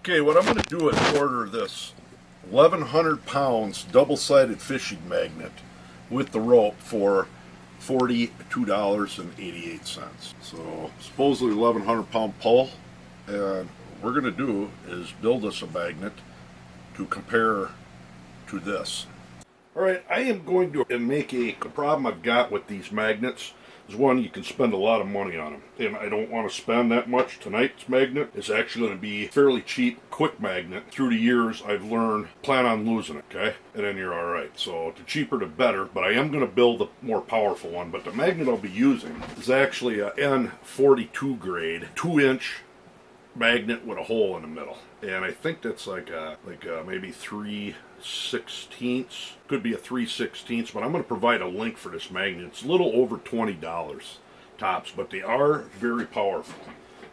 Okay, what I'm going to do is order this 1,100 pounds double-sided fishing magnet with the rope for $42.88. So supposedly 1,100 pound pull, and what we're going to do is build us a magnet to compare to this. Alright, I am going to make a problem I've got with these magnets is one, you can spend a lot of money on them, and I don't want to spend that much. Tonight's magnet is actually going to be a fairly cheap, quick magnet. Through the years, I've learned, plan on losing it, okay? And then you're alright. So the cheaper the better, but I am going to build a more powerful one. But the magnet I'll be using is actually a N42 grade, 2-inch magnet with a hole in the middle. And I think that's like maybe 3/16, could be a 3/16, but I'm going to provide a link for this magnet. It's a little over $20 tops, but they are very powerful.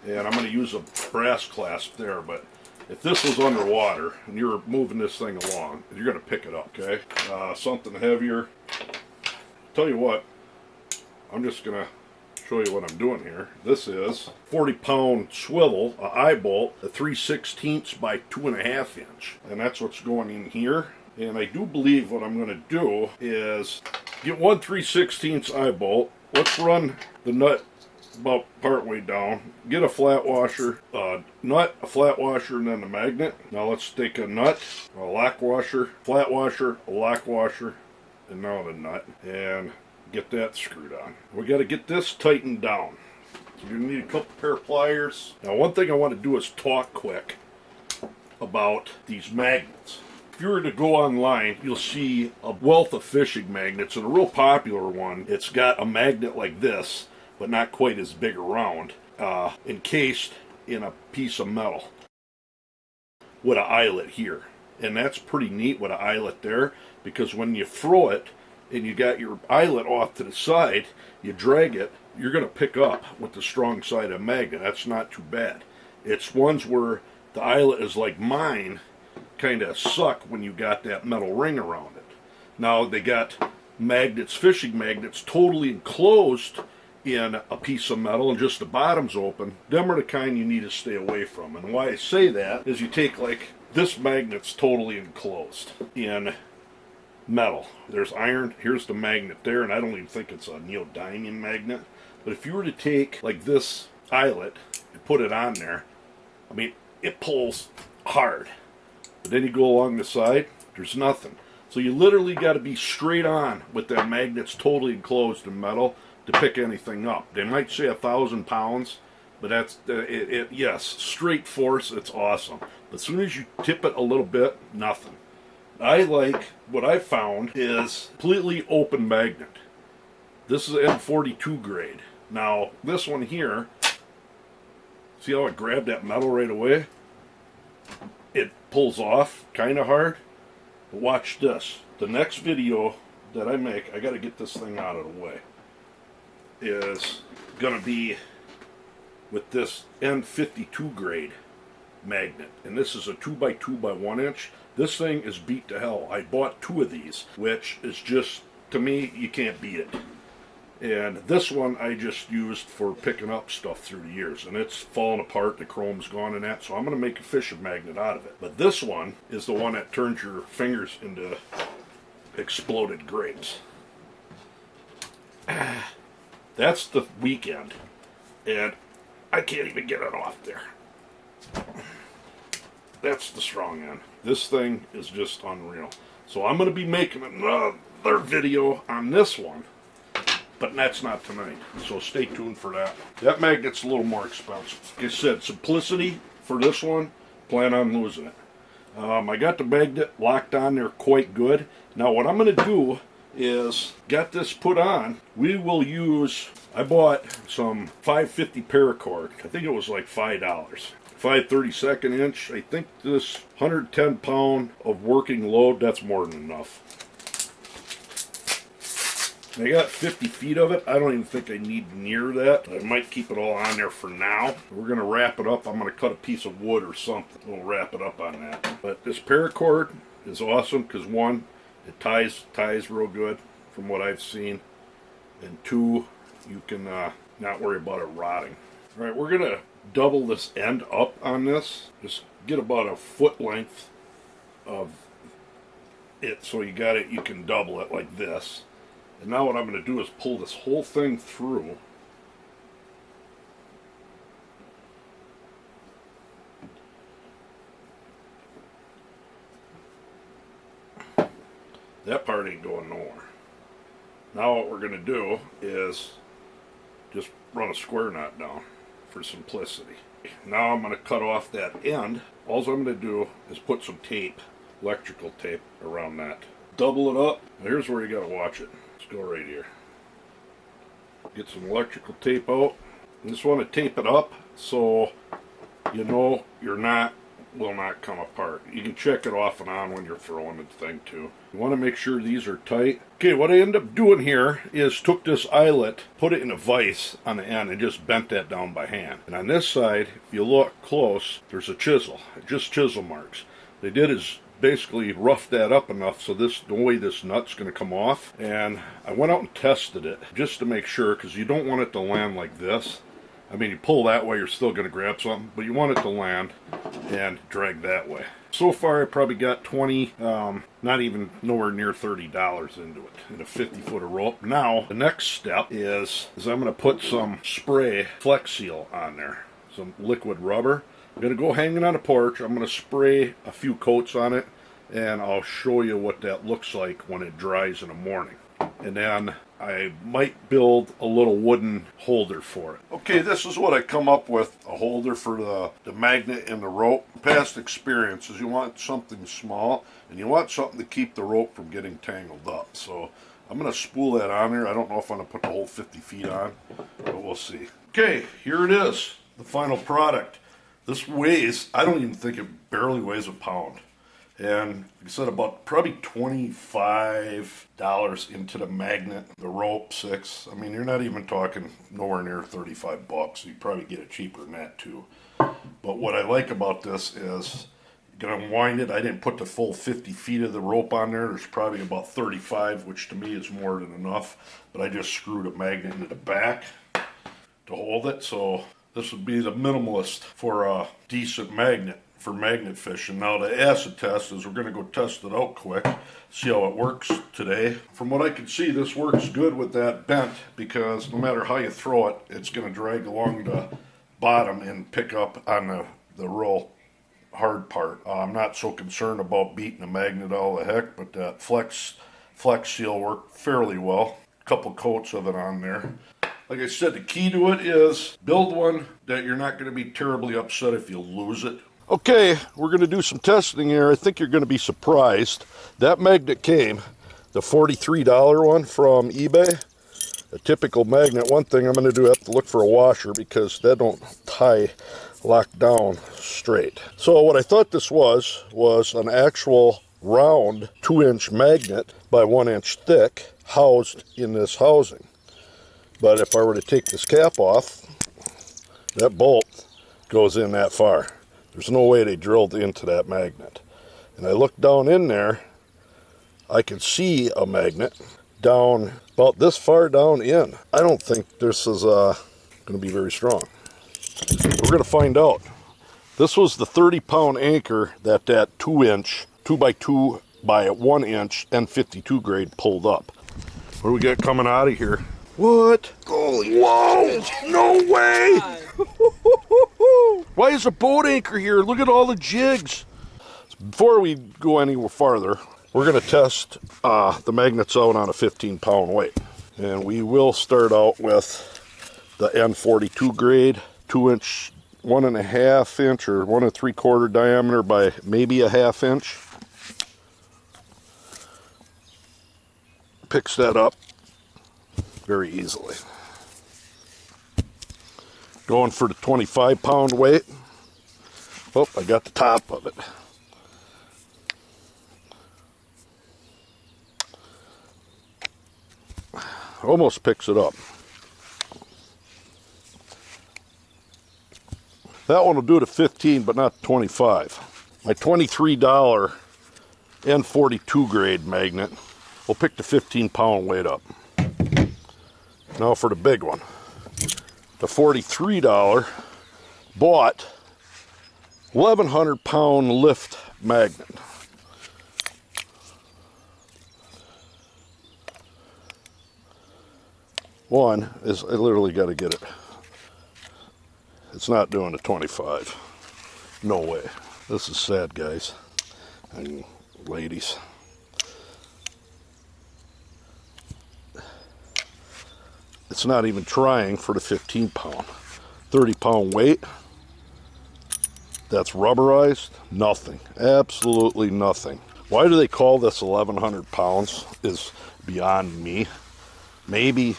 And I'm going to use a brass clasp there, but if this was underwater and you're moving this thing along, you're going to pick it up, okay? Something heavier. Tell you what, I'm just going to show you what I'm doing here. This is 40-pound swivel, a eye bolt, a 3/16 by 2.5 inch, and that's what's going in here. And I do believe what I'm going to do is get one 3/16 eye bolt. Let's run the nut about partway down. Get a flat washer, nut, a flat washer, and then the magnet. Now let's take a nut, a lock washer, flat washer, a lock washer, and now the nut, and get that screwed on. We got to get this tightened down. So you're going to need a couple pair of pliers. Now one thing I want to do is talk quick about these magnets. If you were to go online, you'll see a wealth of fishing magnets, and a real popular one, it's got a magnet like this, but not quite as big around, encased in a piece of metal with an eyelet here. And that's pretty neat with an eyelet there, because when you throw it, and you got your eyelet off to the side, you drag it, you're going to pick up with the strong side of the magnet. That's not too bad. It's ones where the eyelet is like mine, kind of suck when you got that metal ring around it. Now they got magnets, fishing magnets, totally enclosed in a piece of metal and just the bottom's open. Them are the kind you need to stay away from. And why I say that is you take like this magnet's totally enclosed in metal. There's iron, here's the magnet there, and I don't even think it's a neodymium magnet. But if you were to take like this eyelet and put it on there, I mean, it pulls hard. But then you go along the side, there's nothing. So you literally got to be straight on with that magnet's totally enclosed in metal to pick anything up. They might say 1,000 pounds, but that's, yes, straight force, it's awesome. But as soon as you tip it a little bit, nothing. I like, what I found is completely open magnet. This is an N42 grade. Now, this one here, see how it grabbed that metal right away? It pulls off kind of hard. But watch this. The next video that I make, I got to get this thing out of the way, is going to be with this N52 grade magnet. And this is a 2x2 by 1 inch. This thing is beat to hell. I bought 2 of these, which is just, to me, you can't beat it. And this one I just used for picking up stuff through the years, and it's falling apart, the chrome's gone and that, so I'm going to make a fishing magnet out of it. But this one is the one that turns your fingers into exploded grapes. That's the weekend, and I can't even get it off there. That's the strong end. This thing is just unreal. So I'm going to be making another video on this one, but that's not tonight. So stay tuned for that. That magnet's a little more expensive. Like I said, simplicity for this one, plan on losing it. I got the magnet locked on there quite good. Now what I'm going to do is get this put on. We will use, I bought some 550 Paracord. I think it was like $5. 5/32 inch. I think this 110 pound of working load, that's more than enough. I got 50 feet of it. I don't even think I need near that. I might keep it all on there for now. We're going to wrap it up. I'm going to cut a piece of wood or something. We'll wrap it up on that. But this paracord is awesome because one, it ties real good from what I've seen. And two, you can not worry about it rotting. All right, we're going to double this end up on this. Just get about a foot length of it, so you got it, you can double it like this. And now what I'm going to do is pull this whole thing through. That part ain't going nowhere. Now what we're going to do is just run a square knot down for simplicity. Now I'm going to cut off that end. All I'm going to do is put some tape, electrical tape, around that. Double it up. Now here's where you got to watch it. Let's go right here. Get some electrical tape out. You just want to tape it up so you know your knot will not come apart. You can check it off and on when you're throwing the thing too. You want to make sure these are tight. Okay, what I end up doing here is took this eyelet, put it in a vise on the end, and just bent that down by hand. And on this side, if you look close, there's a chisel, just chisel marks. They did is basically rough that up enough so the way this nut's going to come off. And I went out and tested it just to make sure, because you don't want it to land like this. I mean, you pull that way, you're still going to grab something, but you want it to land and drag that way. So far, I probably got 20, not even nowhere near $30 into it, in a 50-foot of rope. Now, the next step is I'm going to put some spray Flex Seal on there, some liquid rubber. I'm going to go hang it on the porch. I'm going to spray a few coats on it, and I'll show you what that looks like when it dries in the morning. And then I might build a little wooden holder for it. Okay, this is what I come up with, a holder for the magnet and the rope. Past experience is you want something small, and you want something to keep the rope from getting tangled up. So I'm going to spool that on there. I don't know if I'm going to put the whole 50 feet on, but we'll see. Okay, here it is, the final product. This weighs, I don't even think it barely weighs a pound. And like I said, about probably $25 into the magnet, the rope, 6. I mean, you're not even talking nowhere near $35. You probably get it cheaper than that too. But what I like about this is you're gonna wind it. I didn't put the full 50 feet of the rope on there. There's probably about 35, which to me is more than enough. But I just screwed a magnet into the back to hold it. So this would be the minimalist for a decent magnet for magnet fishing. Now the acid test is we're going to go test it out quick, see how it works today. From what I can see, this works good with that bent, because no matter how you throw it, it's going to drag along the bottom and pick up on the real hard part. I'm not so concerned about beating the magnet all the heck, but that Flex Seal worked fairly well. A couple coats of it on there. Like I said, the key to it is build one that you're not going to be terribly upset if you lose it. Okay, we're going to do some testing here. I think you're going to be surprised. That magnet came, the $43 one from eBay, a typical magnet. One thing I'm going to do, I have to look for a washer because that don't lock down straight. So what I thought this was an actual round 2-inch magnet by 1 inch thick housed in this housing. But if I were to take this cap off, that bolt goes in that far. There's no way they drilled into that magnet. And I looked down in there, I could see a magnet down about this far down in. I don't think this is going to be very strong. We're going to find out. This was the 30-pound anchor that 2-inch, 2x2 by 1 inch N52 grade pulled up. What do we got coming out of here? What? Holy whoa! No way! Why is a boat anchor here? Look at all the jigs. Before we go any farther, we're going to test the magnets out on a 15-pound weight. And we will start out with the N42 grade, 2-inch, 1.5 inch or 1 3/4 diameter by maybe a 1/2 inch. Picks that up very easily. Going for the 25-pound weight. Oh, I got the top of it. Almost picks it up. That one will do the 15, but not 25. My $23 N42 grade magnet will pick the 15-pound weight up. Now for the big one. The $43 bought 1,100 pound lift magnet. One is, I literally got to get it. It's not doing a 25. No way. This is sad, guys and ladies. It's not even trying for the 15 pound. 30 pound weight. That's rubberized. Nothing. Absolutely nothing. Why do they call this 1,100 pounds is beyond me. Maybe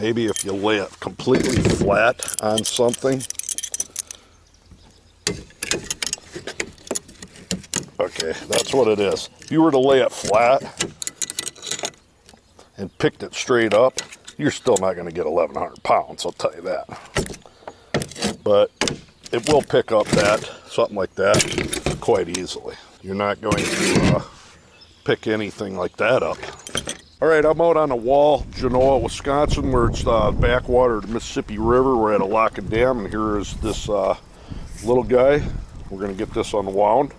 if you lay it completely flat on something. Okay, that's what it is. If you were to lay it flat and picked it straight up, you're still not going to get 1,100 pounds, I'll tell you that. But it will pick up that, something like that, quite easily. You're not going to pick anything like that up. All right, I'm out on a wall, Genoa, Wisconsin, where it's backwater of the Mississippi River. We're at a lock and dam, and here is this little guy. We're going to get this unwound.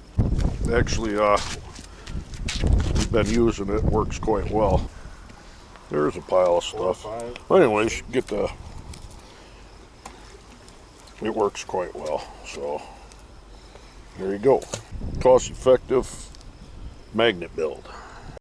Actually, we've been using it. Works quite well. There's a pile of stuff. Anyways, it works quite well. So there you go. Cost-effective magnet build.